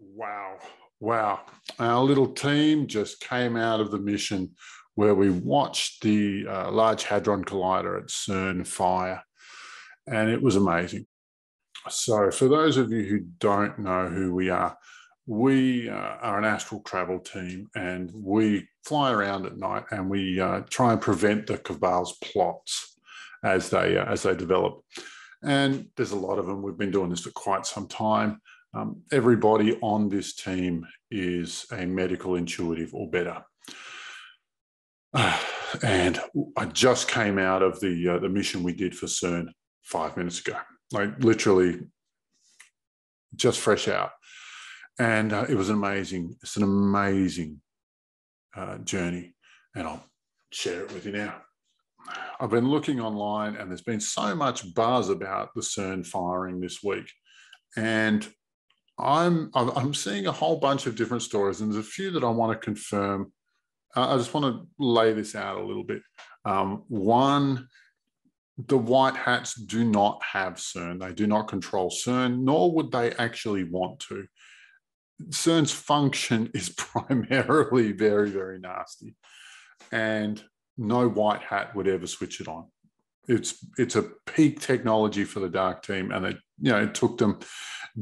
Wow. Wow. Our little team just came out of the mission where we watched the Large Hadron Collider at CERN fire, and it was amazing. So for those of you who don't know who we are an astral travel team, and we fly around at night and we try and prevent the cabal's plots as they develop. And there's a lot of them. We've been doing this for quite some time. Everybody on this team is a medical intuitive or better. And I just came out of the mission we did for CERN 5 minutes ago, like literally just fresh out. And it was amazing. It's an amazing journey, and I'll share it with you now. I've been looking online, and there's been so much buzz about the CERN firing this week, and I'm seeing a whole bunch of different stories, and there's a few that I want to confirm. I just want to lay this out a little bit. One, the white hats do not have CERN. They do not control CERN, nor would they actually want to. CERN's function is primarily very, very nasty, and no white hat would ever switch it on. It's a peak technology for the dark team, and it took them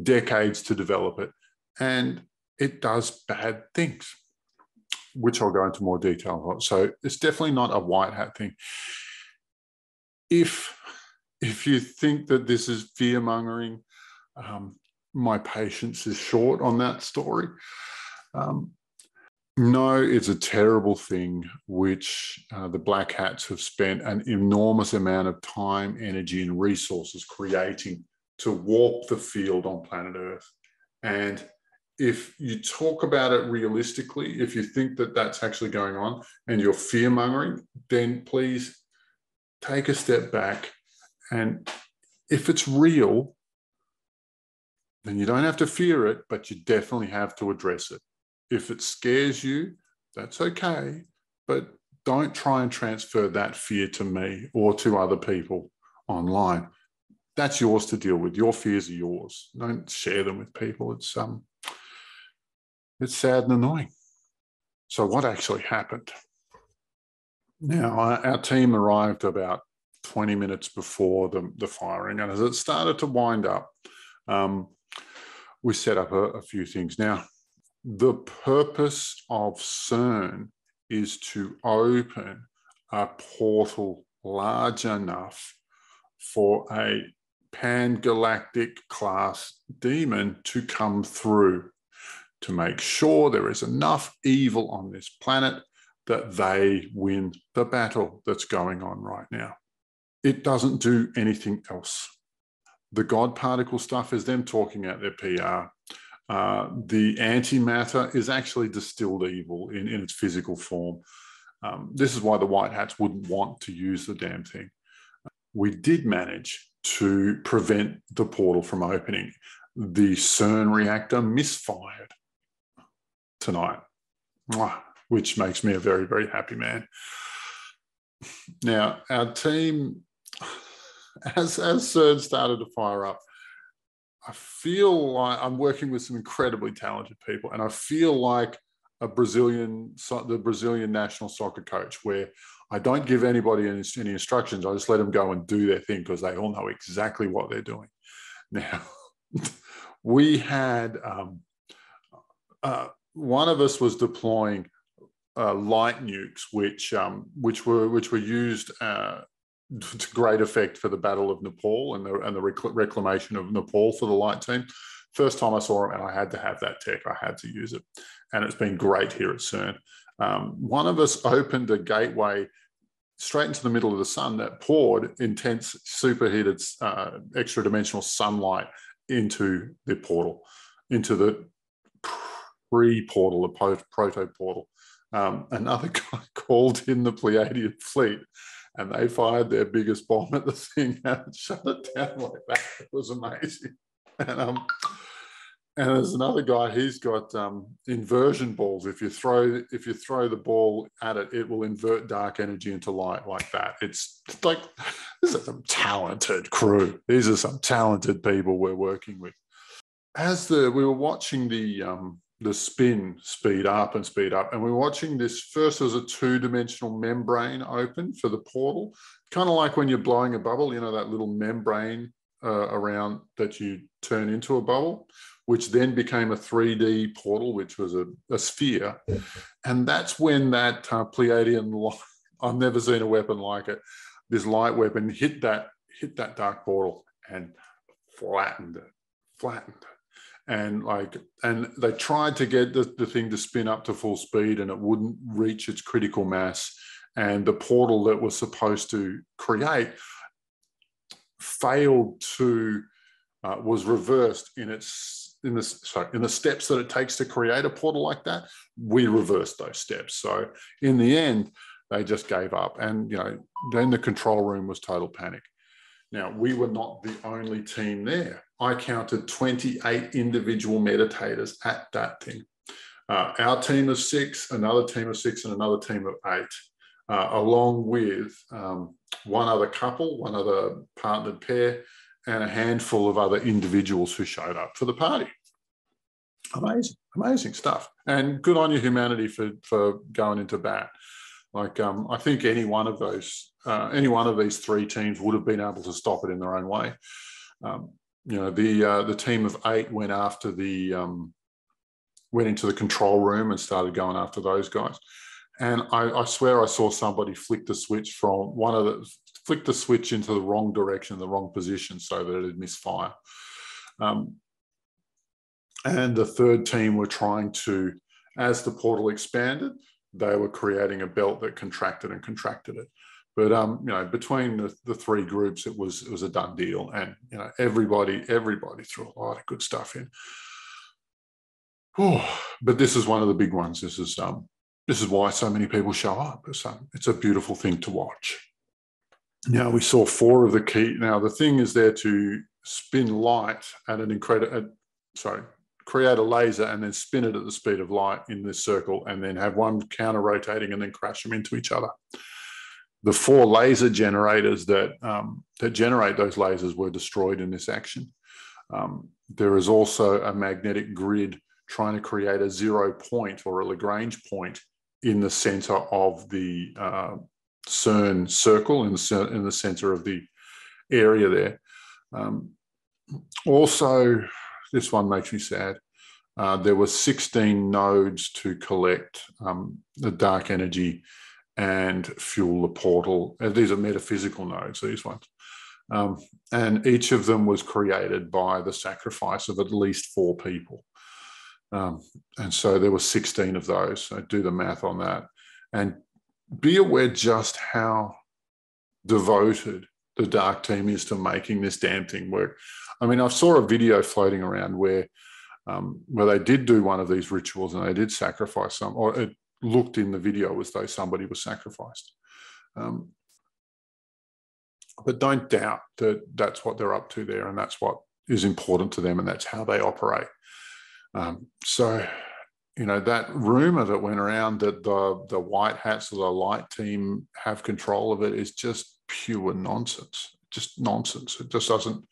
decades to develop it, and it does bad things, which I'll go into more detail on. So it's definitely not a white hat thing. If you think that this is fear mongering, my patience is short on that story. No, it's a terrible thing which the black hats have spent an enormous amount of time, energy, and resources creating to warp the field on planet Earth. And if you talk about it realistically, if you think that that's actually going on and you're fear mongering, then please take a step back. And if it's real, then you don't have to fear it, but you definitely have to address it. If it scares you, that's okay, but don't try and transfer that fear to me or to other people online. That's yours to deal with. Your fears are yours. Don't share them with people. It's sad and annoying. So what actually happened? Now, our team arrived about 20 minutes before the firing, and as it started to wind up, we set up a few things. Now, the purpose of CERN is to open a portal large enough for a pan-galactic class demon to come through, to make sure there is enough evil on this planet that they win the battle that's going on right now. It doesn't do anything else. The God particle stuff is them talking out their PR. The antimatter is actually distilled evil in its physical form. This is why the white hats wouldn't want to use the damn thing. We did manage to prevent the portal from opening. The CERN reactor misfired tonight, which makes me a very, very happy man. Now, our team, as CERN started to fire up, I feel like I'm working with some incredibly talented people, and I feel like the Brazilian national soccer coach, where I don't give anybody any instructions. I just let them go and do their thing because they all know exactly what they're doing. Now, we had one of us was deploying light nukes, which were used to great effect for the Battle of Nepal and the reclamation of Nepal for the light team. First time I saw it, and I had to have that tech. I had to use it, and it's been great here at CERN. One of us opened a gateway straight into the middle of the sun that poured intense superheated extra-dimensional sunlight into the portal, into the pre-portal, the proto-portal. Another guy called in the Pleiadian fleet, and they fired their biggest bomb at the thing and shut it down like that. It was amazing. And there's another guy. He's got inversion balls. If you throw the ball at it, it will invert dark energy into light like that. It's like, this is some talented crew. These are some talented people we're working with. as we were watching the spin speed up, and we were watching this. First, there was a two-dimensional membrane open for the portal, kind of like when you're blowing a bubble, you know, that little membrane around that you turn into a bubble, which then became a 3D portal, which was a sphere. And that's when that Pleiadian, I've never seen a weapon like it, this light weapon hit that dark portal and flattened it. And they tried to get the thing to spin up to full speed, and it wouldn't reach its critical mass. And the portal that was supposed to create failed to, was reversed in the steps that it takes to create a portal like that. We reversed those steps. So in the end, they just gave up. And, you know, then the control room was total panic. Now, we were not the only team there. I counted 28 individual meditators at that thing. Our team of 6, another team of 6, and another team of 8, along with one other couple, one other partnered pair, and a handful of other individuals who showed up for the party. Amazing stuff. And good on you, humanity, for going into bat. Like, I think any one of these 3 teams would have been able to stop it in their own way. You know, the team of 8 went into the control room and started going after those guys. And I swear I saw somebody flick the switch into the wrong direction, the wrong position, so that it would misfire. And the third team were trying to, as the portal expanded, they were creating a belt that contracted it. But you know, between the 3 groups, it was a done deal, and you know, everybody threw a lot of good stuff in. Oh, but this is one of the big ones. This is why so many people show up. It's a beautiful thing to watch. Now, we saw 4 of the key. Now, the thing is there to spin light at an create a laser and then spin it at the speed of light in this circle, and then have one counter rotating and then crash them into each other. The 4 laser generators that generate those lasers were destroyed in this action. There is also a magnetic grid trying to create a 0 point or a Lagrange point in the center of the CERN circle, in the center of the area there. Also, this one makes me sad. There were 16 nodes to collect the dark energy and fuel the portal. These are metaphysical nodes, these ones. And each of them was created by the sacrifice of at least 4 people. And so there were 16 of those. So do the math on that. And be aware just how devoted the dark team is to making this damn thing work. I mean, I saw a video floating around where they did do one of these rituals and they did sacrifice some, or it looked in the video as though somebody was sacrificed. But don't doubt that that's what they're up to there, and that's what is important to them, and that's how they operate. So, you know, that rumor that went around that the white hats of the light team have control of it is just pure nonsense. Just nonsense. It just doesn't.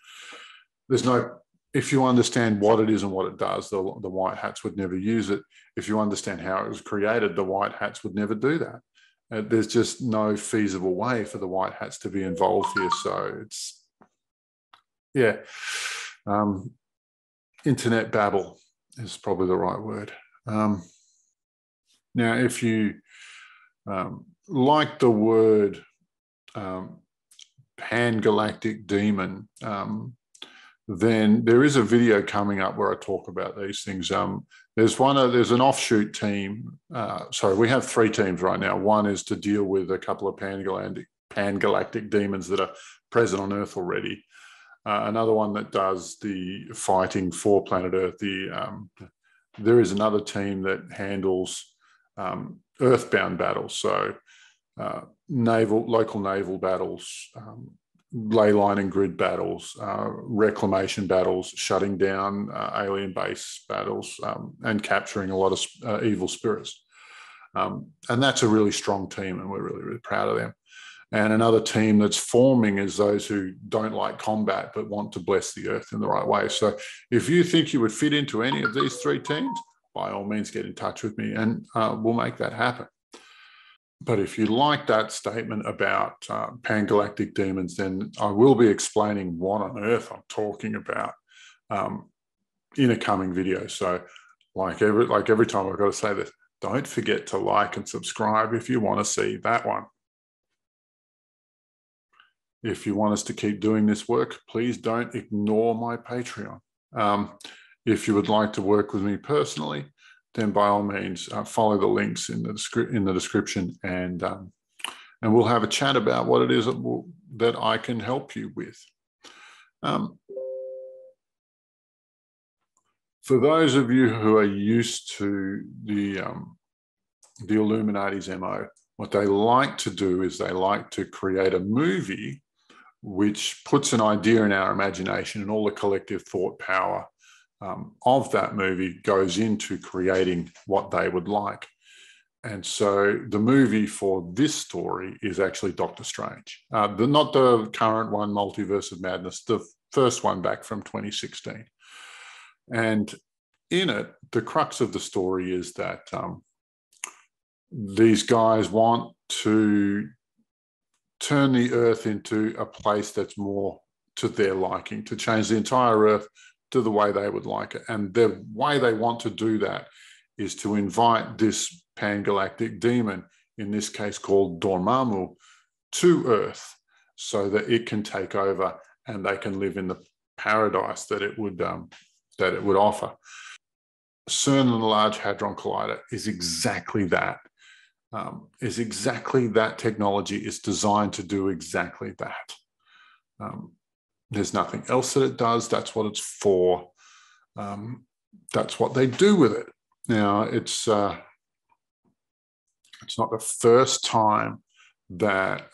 There's no. If you understand what it is and what it does, the white hats would never use it. If you understand how it was created, the white hats would never do that. There's just no feasible way for the white hats to be involved here. So it's, yeah, internet babble is probably the right word. Now, if you like the word pan-galactic demon, then there is a video coming up where I talk about these things. There's an offshoot team. Sorry, we have 3 teams right now. One is to deal with a couple of pan-galactic demons that are present on Earth already. Another one that does the fighting for planet Earth. There is another team that handles earthbound battles, so local naval battles, ley line and grid battles, reclamation battles, shutting down alien base battles, and capturing a lot of evil spirits. And that's a really strong team, and we're really, really proud of them. And another team that's forming is those who don't like combat but want to bless the earth in the right way. So if you think you would fit into any of these three teams, by all means get in touch with me and we'll make that happen. But if you like that statement about pangalactic demons, then I will be explaining what on earth I'm talking about in a coming video. So like every time I've got to say this, don't forget to like and subscribe if you want to see that one. If you want us to keep doing this work, please don't ignore my Patreon. If you would like to work with me personally, then by all means, follow the links in the description, and we'll have a chat about what it is that I can help you with. For those of you who are used to the Illuminati's MO, what they like to do is they like to create a movie which puts an idea in our imagination, and all the collective thought power of that movie goes into creating what they would like. And so the movie for this story is actually Doctor Strange. Not the current one, Multiverse of Madness, the first one back from 2016. And in it, the crux of the story is that these guys want to turn the earth into a place that's more to their liking, to change the entire earth to the way they would like it. And the way they want to do that is to invite this pangalactic demon, in this case called Dormammu, to earth so that it can take over and they can live in the paradise that it would offer. CERN and the Large Hadron Collider is exactly that. Technology is designed to do exactly that. There's nothing else that it does. That's what it's for. That's what they do with it. Now, it's not the first time that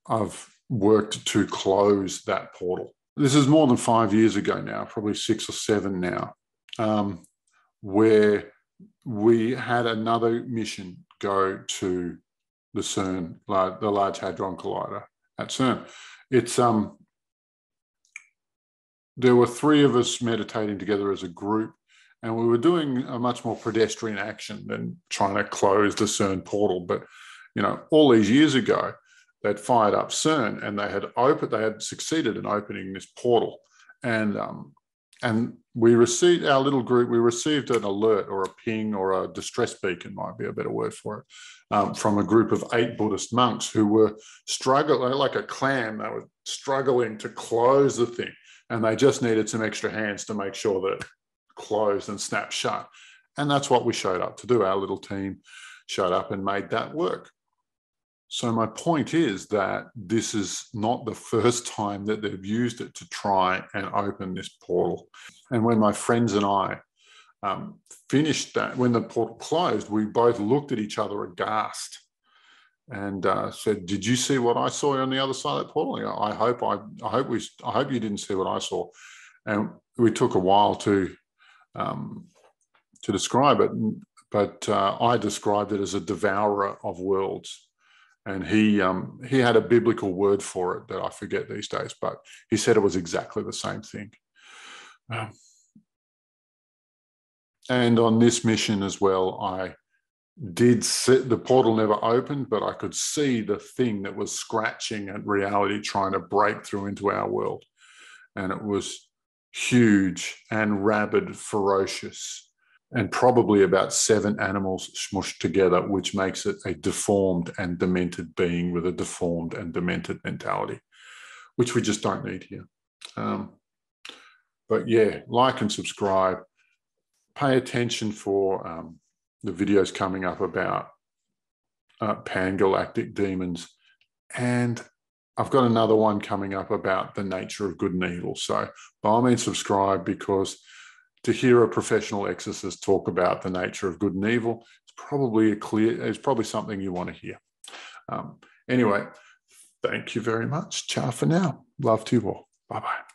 I've worked to close that portal. This is more than 5 years ago now, probably 6 or 7 now, where we had another mission go to the CERN, the Large Hadron Collider at CERN. It's there were 3 of us meditating together as a group, and we were doing a much more pedestrian action than trying to close the CERN portal. But all these years ago, they'd fired up CERN and they had succeeded in opening this portal, and we received, our little group, we received an alert or a ping or a distress beacon, might be a better word for it, from a group of 8 Buddhist monks who were struggling, like a clan, they were struggling to close the thing. And they just needed some extra hands to make sure that it closed and snapped shut. And that's what we showed up to do. Our little team showed up and made that work. So my point is that this is not the first time that they've used it to try and open this portal. And when my friends and I finished that, when the portal closed, we both looked at each other aghast and said, "Did you see what I saw on the other side of that portal?" I hope you didn't see what I saw. And we took a while to describe it, but I described it as a devourer of worlds. And he had a biblical word for it that I forget these days, but he said it was exactly the same thing. And on this mission as well, I did see the portal never opened, but I could see the thing that was scratching at reality, trying to break through into our world. And it was huge and rabid, ferocious, and probably about 7 animals smushed together, which makes it a deformed and demented being with a deformed and demented mentality, which we just don't need here. But yeah, like and subscribe. Pay attention for the videos coming up about pangalactic demons. And I've got another one coming up about the nature of good and evil. So by all means, subscribe, because to hear a professional exorcist talk about the nature of good and evil, it's probably something you want to hear. Anyway, thank you very much. Ciao for now. Love to you all. Bye-bye.